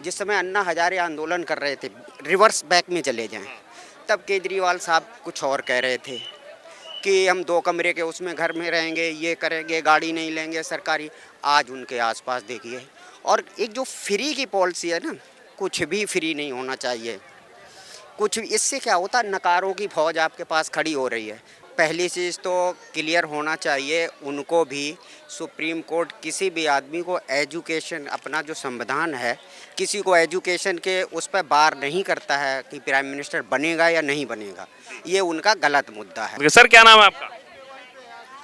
जिस समय अन्ना हजारे आंदोलन कर रहे थे, रिवर्स बैक में चले जाएं, तब केजरीवाल साहब कुछ और कह रहे थे कि हम 2 कमरे के उसमें घर में रहेंगे, ये करेंगे, गाड़ी नहीं लेंगे सरकारी। आज उनके आसपास देखिए, और एक जो फ्री की पॉलिसी है ना, कुछ भी फ्री नहीं होना चाहिए। कुछ भी इससे क्या होता है, नकारों की फौज आपके पास खड़ी हो रही है। पहली चीज़ तो क्लियर होना चाहिए उनको भी, सुप्रीम कोर्ट किसी भी आदमी को एजुकेशन, अपना जो संविधान है, किसी को एजुकेशन के उस पर बार नहीं करता है कि प्राइम मिनिस्टर बनेगा या नहीं बनेगा। ये उनका गलत मुद्दा है। सर क्या नाम है आपका?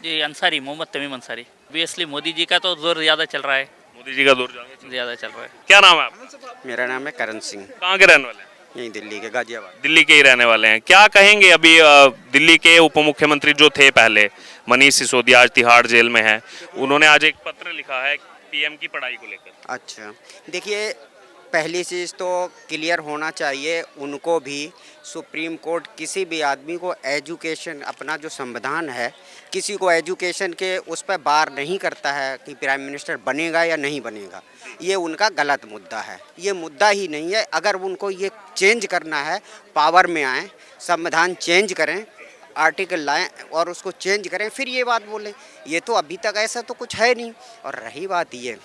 जी अंसारी, मोहम्मद तमीम अंसारी। ऑब्वियसली मोदी जी का तो जोर ज़्यादा चल रहा है, मोदी जी का दौर ज़्यादा चल रहा है। क्या नाम है आपका? मेरा नाम है करण सिंह, कहाँ के रहने वाले हैं? यहीं दिल्ली के गाजियाबाद। दिल्ली के ही रहने वाले हैं। क्या कहेंगे अभी दिल्ली के उप मुख्यमंत्री जो थे पहले, मनीष सिसोदिया, आज तिहाड़ जेल में है। उन्होंने आज एक पत्र लिखा है पीएम की पढ़ाई को लेकर। अच्छा, देखिए, पहली चीज़ तो क्लियर होना चाहिए उनको भी, सुप्रीम कोर्ट किसी भी आदमी को एजुकेशन, अपना जो संविधान है, किसी को एजुकेशन के उस पर बार नहीं करता है कि प्राइम मिनिस्टर बनेगा या नहीं बनेगा। ये उनका गलत मुद्दा है, ये मुद्दा ही नहीं है। अगर उनको ये चेंज करना है, पावर में आएँ, संविधान चेंज करें, आर्टिकल लाएं और उसको चेंज करें, फिर ये बात बोलें। ये तो अभी तक ऐसा तो कुछ है नहीं। और रही बात ये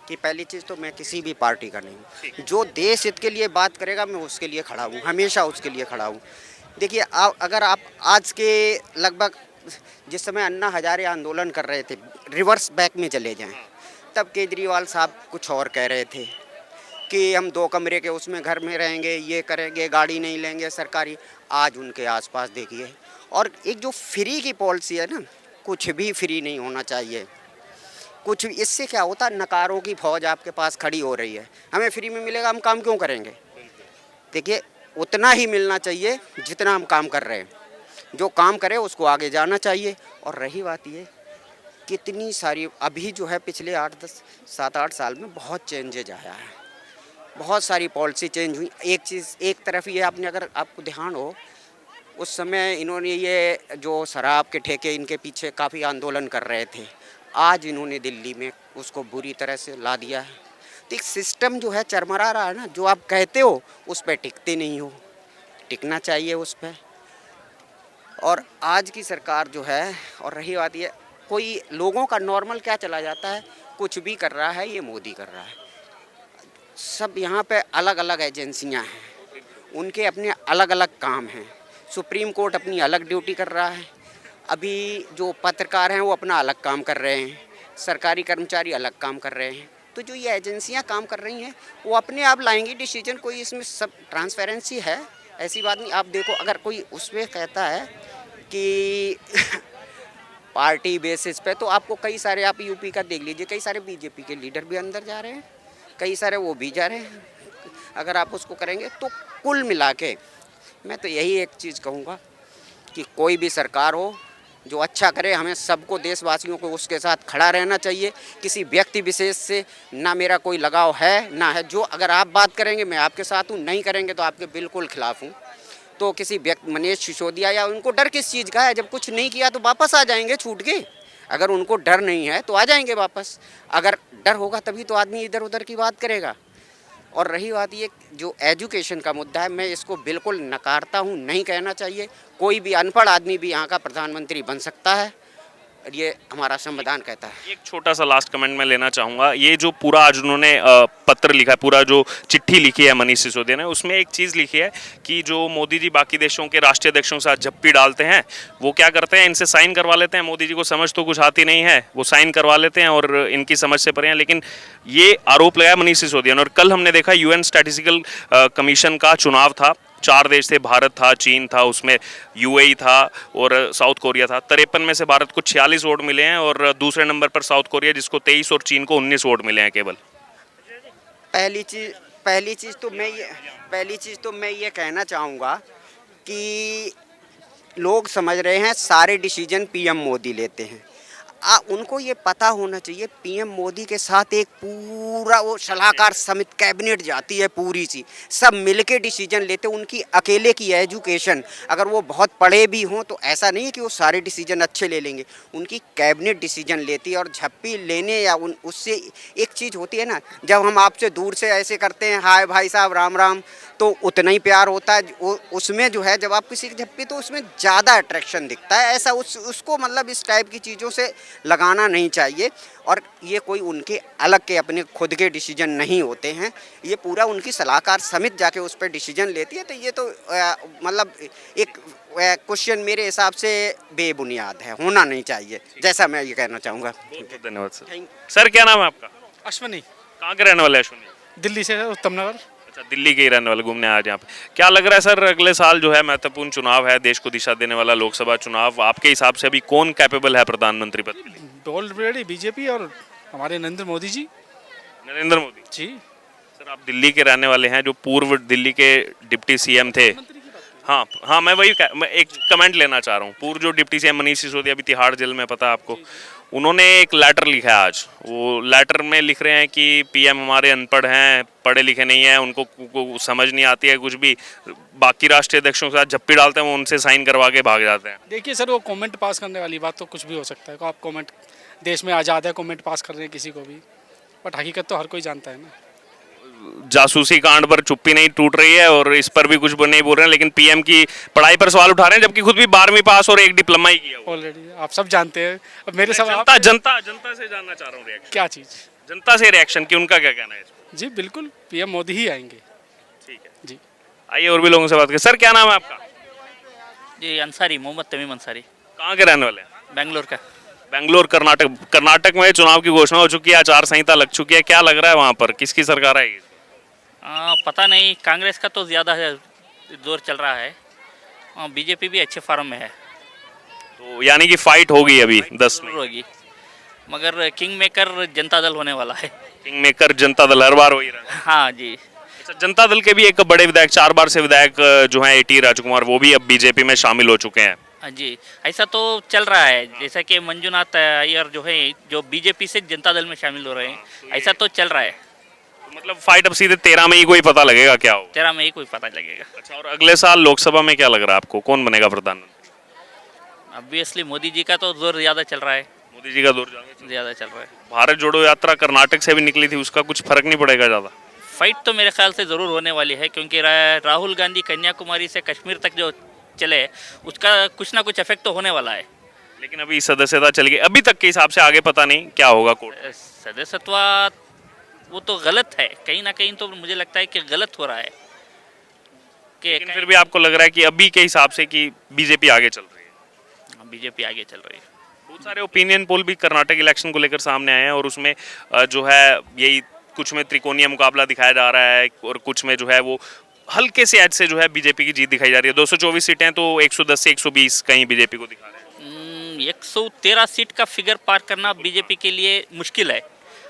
कि पहली चीज़ तो मैं किसी भी पार्टी का नहीं हूँ, जो देश हित के लिए बात करेगा मैं उसके लिए खड़ा हूँ, हमेशा उसके लिए खड़ा हूँ। देखिए, अगर आप आज के लगभग जिस समय अन्ना हजारे आंदोलन कर रहे थे, रिवर्स बैक में चले जाएं, तब केजरीवाल साहब कुछ और कह रहे थे कि हम 2 कमरे के उसमें घर में रहेंगे, ये करेंगे, गाड़ी नहीं लेंगे सरकारी। आज उनके आसपास देखिए, और एक जो फ्री की पॉलिसी है ना, कुछ भी फ्री नहीं होना चाहिए। कुछ भी, इससे क्या होता है, नकारों की फौज आपके पास खड़ी हो रही है। हमें फ्री में मिलेगा, हम काम क्यों करेंगे? देखिए, उतना ही मिलना चाहिए जितना हम काम कर रहे हैं। जो काम करे उसको आगे जाना चाहिए। और रही बात ये, कितनी सारी अभी जो है पिछले 8-10 7-8 साल में बहुत चेंजेज आया है, बहुत सारी पॉलिसी चेंज हुई। एक चीज़, एक तरफ ये आपने, अगर आपको ध्यान हो, उस समय इन्होंने ये जो शराब के ठेके, इनके पीछे काफ़ी आंदोलन कर रहे थे। आज इन्होंने दिल्ली में उसको बुरी तरह से ला दिया है। तो एक सिस्टम जो है चरमरा रहा है ना, जो आप कहते हो उस पर टिकते नहीं हो, टिकना चाहिए उस पर। और आज की सरकार जो है, और रही बात ये, कोई लोगों का नॉर्मल क्या चला जाता है, कुछ भी कर रहा है ये मोदी कर रहा है। सब यहाँ पे अलग अलग एजेंसियाँ हैं, उनके अपने अलग अलग काम हैं। सुप्रीम कोर्ट अपनी अलग ड्यूटी कर रहा है, अभी जो पत्रकार हैं वो अपना अलग काम कर रहे हैं, सरकारी कर्मचारी अलग काम कर रहे हैं। तो जो ये एजेंसियां काम कर रही हैं वो अपने आप लाएंगी डिसीजन, कोई इसमें सब ट्रांसपेरेंसी है, ऐसी बात नहीं। आप देखो, अगर कोई उसमें कहता है कि पार्टी बेसिस पे, तो आपको कई सारे, आप यूपी का देख लीजिए, कई सारे बीजेपी के लीडर भी अंदर जा रहे हैं, कई सारे वो भी जा रहे हैं। अगर आप उसको करेंगे तो कुल मिला के मैं तो यही एक चीज़ कहूँगा कि कोई भी सरकार हो जो अच्छा करे, हमें सबको, देशवासियों को उसके साथ खड़ा रहना चाहिए। किसी व्यक्ति विशेष से ना मेरा कोई लगाव है ना है। जो अगर आप बात करेंगे मैं आपके साथ हूँ, नहीं करेंगे तो आपके बिल्कुल खिलाफ हूँ। तो किसी व्यक्ति, मनीष सिसोदिया, या उनको डर किस चीज़ का है? जब कुछ नहीं किया तो वापस आ जाएंगे छूट के। अगर उनको डर नहीं है तो आ जाएंगे वापस। अगर डर होगा तभी तो आदमी इधर उधर की बात करेगा। और रही बात ये, जो एजुकेशन का मुद्दा है, मैं इसको बिल्कुल नकारता हूँ, नहीं कहना चाहिए। कोई भी अनपढ़ आदमी भी यहाँ का प्रधानमंत्री बन सकता है, और ये हमारा संविधान कहता है। एक छोटा सा लास्ट कमेंट मैं लेना चाहूँगा। ये जो पूरा आज उन्होंने पत्र लिखा है, पूरा जो चिट्ठी लिखी है मनीष सिसोदिया ने, उसमें एक चीज़ लिखी है कि जो मोदी जी बाकी देशों के राष्ट्रीय अध्यक्षों के साथ झप्पी डालते हैं, वो क्या करते हैं, इनसे साइन करवा लेते हैं। मोदी जी को समझ तो कुछ आती नहीं है, वो साइन करवा लेते हैं और इनकी समझ से परे हैं। लेकिन ये आरोप लगाया मनीष सिसोदिया ने। और कल हमने देखा यूएन स्टैटिस्टिकल कमीशन का चुनाव था, 4 देश थे, भारत था, चीन था, उसमें यूएई था और साउथ कोरिया था। 53 में से भारत को 46 वोट मिले हैं और दूसरे नंबर पर साउथ कोरिया, जिसको 23, और चीन को 19 वोट मिले हैं केवल। पहली चीज़ पहली चीज़ तो मैं ये कहना चाहूँगा कि लोग समझ रहे हैं सारे डिसीजन पीएम मोदी लेते हैं। उनको ये पता होना चाहिए, पीएम मोदी के साथ एक पूरा वो सलाहकार समिति कैबिनेट जाती है पूरी सी, सब मिलके डिसीजन लेते। उनकी अकेले की एजुकेशन, अगर वो बहुत पढ़े भी हों तो ऐसा नहीं है कि वो सारे डिसीजन अच्छे ले लेंगे, उनकी कैबिनेट डिसीजन लेती है। और झप्पी लेने या उससे एक चीज़ होती है ना, जब हम आपसे दूर से ऐसे करते हैं हाय भाई साहब राम राम, तो उतना ही प्यार होता है। उसमें जो है जब आप किसी की झप्पी, तो उसमें ज़्यादा अट्रैक्शन दिखता है। ऐसा उसको मतलब इस टाइप की चीज़ों से लगाना नहीं चाहिए। और ये कोई उनके अलग के अपने खुद के डिसीजन नहीं होते हैं, ये पूरा उनकी सलाहकार समिति जाके उस पर डिसीजन लेती है। तो ये तो मतलब एक क्वेश्चन मेरे हिसाब से बेबुनियाद है, होना नहीं चाहिए, जैसा मैं ये कहना चाहूँगा। धन्यवाद सर। सर क्या नाम है आपका? अश्वनी, कहाँ के रहने वाले हैं अश्विनी? दिल्ली से उत्तम नगर। अच्छा, दिल्ली के ही रहने वाले, घूमने आज यहाँ पे। क्या लग रहा है सर, अगले साल जो है महत्वपूर्ण चुनाव है, देश को दिशा देने वाला लोकसभा चुनाव, आपके हिसाब से अभी कौन कैपेबल है प्रधानमंत्री पद के लिए? ऑलरेडी बीजेपी और हमारे नरेंद्र मोदी जी। नरेंद्र मोदी जी सर, आप दिल्ली के रहने वाले हैं, जो पूर्व दिल्ली के डिप्टी सीएम थे। हाँ हाँ, मैं मैं एक कमेंट लेना चाह रहा हूँ। पूर्व जो डिप्टी सीएम मनीष सिसोदिया अभी तिहाड़ जेल में, पता है आपको, उन्होंने एक लेटर लिखा है आज। वो लेटर में लिख रहे हैं कि पीएम हमारे अनपढ़ हैं, पढ़े लिखे नहीं हैं, उनको समझ नहीं आती है कुछ भी, बाकी राष्ट्रीय अध्यक्षों के साथ झप्पी डालते हैं, वो उनसे साइन करवा के भाग जाते हैं। देखिए सर, वो कमेंट पास करने वाली बात तो कुछ भी हो सकता है। आप कमेंट, देश में आज़ाद है, कमेंट पास कर रहे हैं किसी को भी, बट हकीकत तो हर कोई जानता है ना। जासूसी कांड पर चुप्पी नहीं टूट रही है और इस पर भी कुछ नहीं बोल रहे हैं, लेकिन पीएम की पढ़ाई पर सवाल उठा रहे हैं, जबकि खुद भी 12वीं पास और एक डिप्लोमा ही किया हुआ। ऑलरेडी आप सब जानते हैं। अब मेरे सवाल जनता से जानना चाह रहा हूँ रिएक्शन। क्या चीज़? जनता से रिएक्शन कि उनका क्या कहना है इस पर? जी बिल्कुल, पीएम मोदी ही आएंगे। ठीक है जी, आइए और भी लोगों से बात करें। सर क्या नाम है आपका? जी अंसारी, मोहम्मद तमीम अंसारी, कहाँ के रहने वाले हैं? बेंगलोर का। बेंगलोर, कर्नाटक। कर्नाटक में चुनाव की घोषणा हो चुकी है, आचार संहिता लग चुकी है, क्या लग रहा है वहाँ पर किसकी सरकार आएगी? पता नहीं, कांग्रेस का तो ज़्यादा जोर चल रहा है, बीजेपी भी अच्छे फॉर्म में है। तो यानी कि फाइट होगी अभी 10 में। जरूर होगी, मगर किंग मेकर जनता दल होने वाला है। किंग मेकर जनता दल हर बार हो ही रहा है। हाँ जी। अच्छा, जनता दल के भी एक बड़े विधायक, 4 बार से विधायक जो हैं एटी राजकुमार, वो भी अब बीजेपी में शामिल हो चुके हैं। हाँ जी, ऐसा तो चल रहा है। जैसा कि मंजुनाथ अय्यर जो है, जो बीजेपी से जनता दल में शामिल हो रहे हैं, ऐसा तो चल रहा है। मतलब फाइट अब सीधे 13 में ही कोई पता लगेगा क्या हो? 13 में ही कोई पता लगेगा। अच्छा, और अगले साल लोकसभा में क्या लग रहा है आपको, कौन बनेगा प्रधानमंत्री? ऑब्वियसली मोदी जी का तो जोर ज़्यादा चल रहा है। मोदी जी का दौर ज़्यादा चल रहा है। भारत जोड़ो यात्रा कर्नाटक से भी निकली थी, उसका कुछ फर्क नहीं पड़ेगा ज़्यादा? फाइट तो मेरे ख्याल से ज़रूर होने वाली है, क्योंकि राहुल गांधी कन्याकुमारी से कश्मीर तक जो चले, उसका कुछ ना कुछ इफेक्ट तो होने वाला है। लेकिन अभी सदस्यता चल गई, अभी तक के हिसाब से आगे पता नहीं क्या होगा कोर्ट। सदस्यत्व वो तो गलत है, कहीं ना कहीं तो मुझे लगता है कि गलत हो रहा है। लेकिन फिर भी आपको लग रहा है कि अभी के हिसाब से कि बीजेपी आगे चल रही है? बीजेपी आगे चल रही है। बहुत सारे ओपिनियन पोल भी कर्नाटक इलेक्शन को लेकर सामने आए हैं, और उसमें जो है यही कुछ में त्रिकोणीय मुकाबला दिखाया जा रहा है, और कुछ में जो है वो हल्के से एज से जो है बीजेपी की जीत दिखाई जा रही है। 224 सीटें तो 110 से 120 कहीं बीजेपी को दिखा रहे हैं। 113 सीट का फिगर पार करना बीजेपी के लिए मुश्किल है।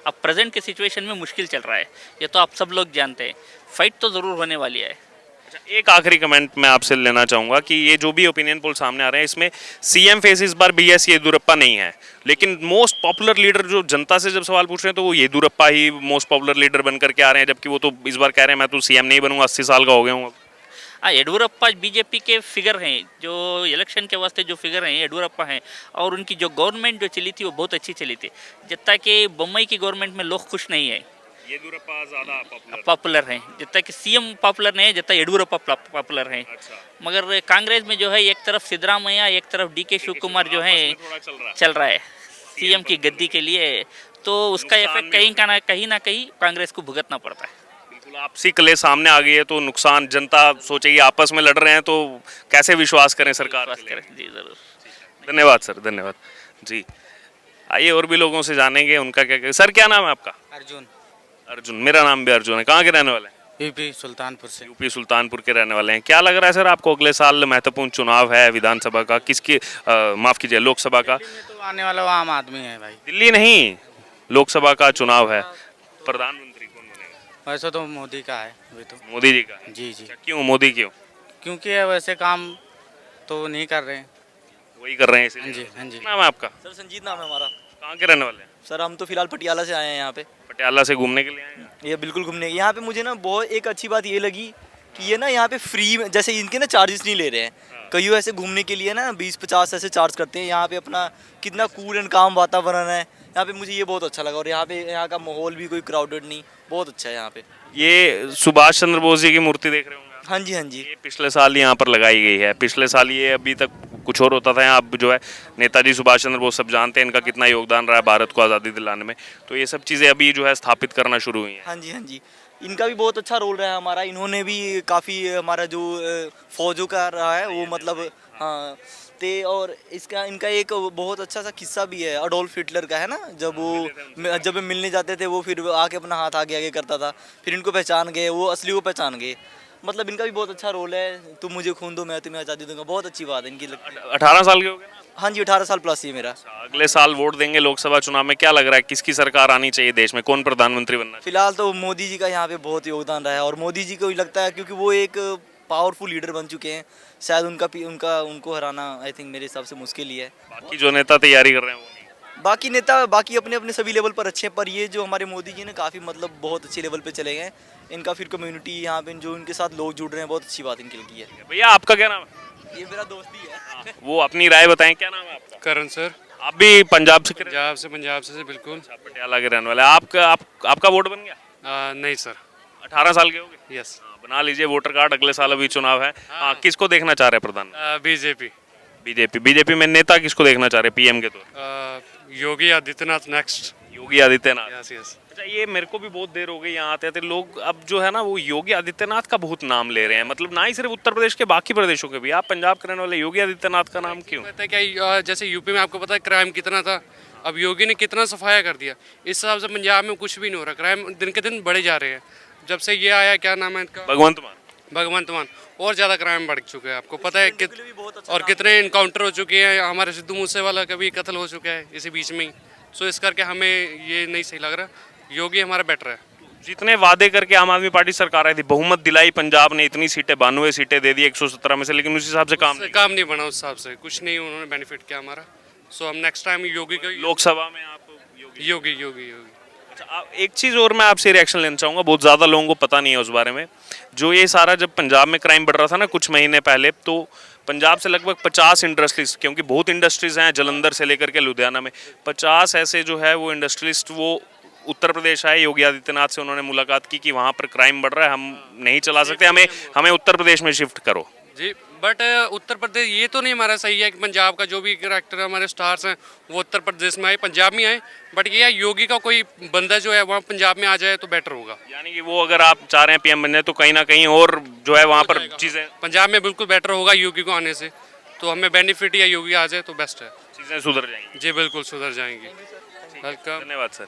अब प्रेजेंट के सिचुएशन में मुश्किल चल रहा है, ये तो आप सब लोग जानते हैं। फाइट तो ज़रूर होने वाली है। अच्छा, एक आखिरी कमेंट मैं आपसे लेना चाहूँगा कि ये जो भी ओपिनियन पोल सामने आ रहे हैं, इसमें सीएम फेस इस बार बीएस येदियुरप्पा नहीं है, लेकिन मोस्ट पॉपुलर लीडर जो जनता से जब सवाल पूछ रहे हैं तो वो येदियुरप्पा ही मोस्ट पॉपुलर लीडर बनकर के आ रहे हैं, जबकि वो तो इस बार कह रहे हैं मैं तो सीएम नहीं बनूंगा, 80 साल का हो गया हूँ अब। हाँ, येडियुरप्पा बीजेपी के फिगर हैं, जो इलेक्शन के वास्ते जो फिगर हैं येडियुरप्पा हैं, और उनकी जो गवर्नमेंट जो चली थी वो बहुत अच्छी चली थी। जितना कि बम्बई की गवर्नमेंट में लोग खुश नहीं है, येदियुरप्पा ज़्यादा पॉपुलर हैं। जितना कि सीएम पॉपुलर नहीं है, जितना येडियुरप्पा पॉपुलर हैं। अच्छा। मगर कांग्रेस में जो है, एक तरफ सिद्धरामैया, एक तरफ डीके शिव कुमार जो है चल रहा है सीएम की गद्दी के लिए, तो उसका इफेक्ट कहीं ना कहीं कांग्रेस को भुगतना पड़ता है। बिल्कुल, आपसी कले सामने आ गई है तो नुकसान जनता सोचेगी, आपस में लड़ रहे हैं तो कैसे विश्वास करें सरकार बस पे? करें जी, ज़रूर। धन्यवाद सर, धन्यवाद जी। आइए और भी लोगों से जानेंगे उनका क्या। सर क्या नाम है आपका? अर्जुन, अर्जुन, मेरा नाम भी अर्जुन है। कहाँ के रहने वाले हैं? यूपी सुल्तानपुर से। यूपी सुल्तानपुर के रहने वाले हैं। क्या लग रहा है सर आपको, अगले साल महत्वपूर्ण चुनाव है विधानसभा का, किसकी माफ कीजिए लोकसभा का? तो आने वाला वो आम आदमी है भाई। दिल्ली नहीं, लोकसभा का चुनाव है, प्रधानमंत्री कौन बनेगा? वैसे तो मोदी का है अभी तो। मोदी जी का? जी जी, अच्छा, क्यों मोदी क्यों? क्योंकि ये वैसे काम तो नहीं कर रहे हैं। वही कर रहे हैं हाँ इसलिए। जी हाँ जी। नाम है आपका? सर संजीत नाम है हमारा। कहाँ के रहने वाले हैं? सर हम तो फिलहाल पटियाला से आए हैं यहाँ पे। पटियाला से घूमने के लिए आए हैं? ये बिल्कुल घूमने की यहाँ पे मुझे ना बहुत एक अच्छी बात ये लगी कि ये ना यहाँ पे फ्री में, जैसे इनके ना चार्जेस नहीं ले रहे हैं। कई ऐसे घूमने के लिए ना 20-50 ऐसे चार्ज करते हैं। यहाँ पे अपना कितना कूल एंड काम वातावरण है यहाँ पे, मुझे ये बहुत अच्छा लगा। और यहाँ पे यहाँ का माहौल भी कोई क्राउडेड नहीं, बहुत अच्छा है यहाँ पे। ये सुभाष चंद्र बोस जी की मूर्ति देख रहे होंगे आप। हाँ जी, हाँ जी। ये पिछले साल यहाँ पर लगाई गई है। पिछले साल ये अभी तक कुछ और होता था। अब जो है नेताजी सुभाष चंद्र बोस सब जानते हैं, इनका कितना योगदान रहा है भारत को आज़ादी दिलाने में। तो ये सब चीज़ें अभी जो है स्थापित करना शुरू हुई हैं। हाँ जी, हाँ जी। इनका भी बहुत अच्छा रोल रहा है हमारा। इन्होंने भी काफ़ी हमारा जो फौजों का रहा है वो मतलब हाँ ते। और इसका इनका एक बहुत अच्छा सा किस्सा भी है अडोल्फ हिटलर का, है ना, जब मिलने जाते थे वो फिर आके अपना हाथ आगे आगे करता था, फिर इनको पहचान गए, वो असली को पहचान गए। मतलब इनका भी बहुत अच्छा रोल है। तुम मुझे खून दो मैं तुम्हें आज़ादी दूंगा, बहुत अच्छी बात है इनकी लगती है। 18 साल के हो गए ना? हाँ जी, 18 साल प्लस ये मेरा। अगले साल वोट देंगे लोकसभा चुनाव में, क्या लग रहा है किसकी सरकार आनी चाहिए देश में, कौन प्रधानमंत्री बनना चाहिए? फिलहाल तो मोदी जी का यहाँ पे बहुत योगदान रहा है और मोदी जी को ही लगता है क्योंकि वो एक पावरफुल लीडर बन चुके हैं। शायद उनको हराना आई थिंक मेरे हिसाब से मुश्किल ही है। बाकी जो नेता तैयारी कर रहे हैं वो नहीं। बाकी नेता बाकी अपने अपने सभी लेवल पर अच्छे हैं, पर ये जो हमारे मोदी जी ने काफ़ी मतलब बहुत अच्छे लेवल पे चले गए। इनका फिर कम्युनिटी यहाँ पे जो इनके साथ लोग जुड़ रहे हैं, बहुत अच्छी बात इनके लिए है। भैया आपका क्या नाम है? ये मेरा दोस्त ही है। वो अपनी राय बताएं, क्या नाम है आपका? करण सर। आप भी पंजाब से? पंजाब से बिल्कुल। पटियाला के रहने वाले। आपका वोट बन गया? नहीं सर। 18 साल के हो गए? यस। बना लीजिए वोटर कार्ड, अगले साल अभी चुनाव है। किसको देखना चाह रहे हैं प्रधान? बीजेपी। बीजेपी में नेता किसको देखना चाह रहे हैं पीएम के तौर? Yogi Adityanath next. Yogi Adityanath. Yes yes. अच्छा, ये मेरे को भी बहुत देर हो गई यहाँ आते आते। लोग अब जो है ना वो योगी आदित्यनाथ का बहुत नाम ले रहे हैं, मतलब ना ही सिर्फ उत्तर प्रदेश के, बाकी प्रदेशों के भी। आप पंजाब के रहने वाले, योगी आदित्यनाथ का नाम क्यों? पता है क्या, जैसे यूपी में आपको पता है क्राइम कितना था, अब योगी ने कितना सफाया कर दिया। इस हिसाब से पंजाब में कुछ भी नहीं हो रहा, क्राइम दिन के दिन बढ़े जा रहे हैं। जब से ये आया, क्या नाम है इनका, भगवंत मान, और ज़्यादा क्राइम बढ़ चुके हैं। आपको पता है और कितने इनकाउंटर हो चुके हैं। हमारे सिद्धू मूसेवाला का भी कत्ल हो चुका है इसी बीच में ही। सो इस करके हमें ये नहीं सही लग रहा। योगी हमारा बेटर है। जितने वादे करके आम आदमी पार्टी सरकार आई थी, बहुमत दिलाई पंजाब ने, इतनी सीटें 92 सीटें दे दी 117 में से, लेकिन उस हिसाब से काम नहीं बना, उस हिसाब से कुछ नहीं उन्होंने बेनिफिट किया हमारा। सो हम नेक्स्ट टाइम योगी का लोकसभा में आप योगी। अच्छा, एक चीज़ और मैं आपसे रिएक्शन लेना चाहूँगा, बहुत ज़्यादा लोगों को पता नहीं है उस बारे में। जो ये सारा जब पंजाब में क्राइम बढ़ रहा था ना कुछ महीने पहले, तो पंजाब से लगभग 50 इंडस्ट्रीज, क्योंकि बहुत इंडस्ट्रीज हैं जलंधर से लेकर के लुधियाना में, 50 ऐसे जो है वो इंडस्ट्रियलिस्ट वो उत्तर प्रदेश आए। योगी आदित्यनाथ से उन्होंने मुलाकात की कि वहाँ पर क्राइम बढ़ रहा है, हम नहीं चला सकते, हमें उत्तर प्रदेश में शिफ्ट करो जी। बट उत्तर प्रदेश ये तो नहीं हमारा सही है कि पंजाब का जो भी कैरेक्टर हमारे स्टार्स हैं वो उत्तर प्रदेश में आए, पंजाब में आए। बट ये योगी का कोई बंदा जो है वहाँ पंजाब में आ जाए तो बेटर होगा। यानी कि वो अगर आप चाह रहे हैं पीएम बनने, तो कहीं ना कहीं और जो है वहाँ पर चीज़ें पंजाब में बिल्कुल बेटर होगा योगी को आने से। तो हमें बेनिफिट या योगी आ जाए तो बेस्ट है, चीज़ें सुधर जाएंगी। जी बिल्कुल सुधर जाएंगी। वेलकम। धन्यवाद सर।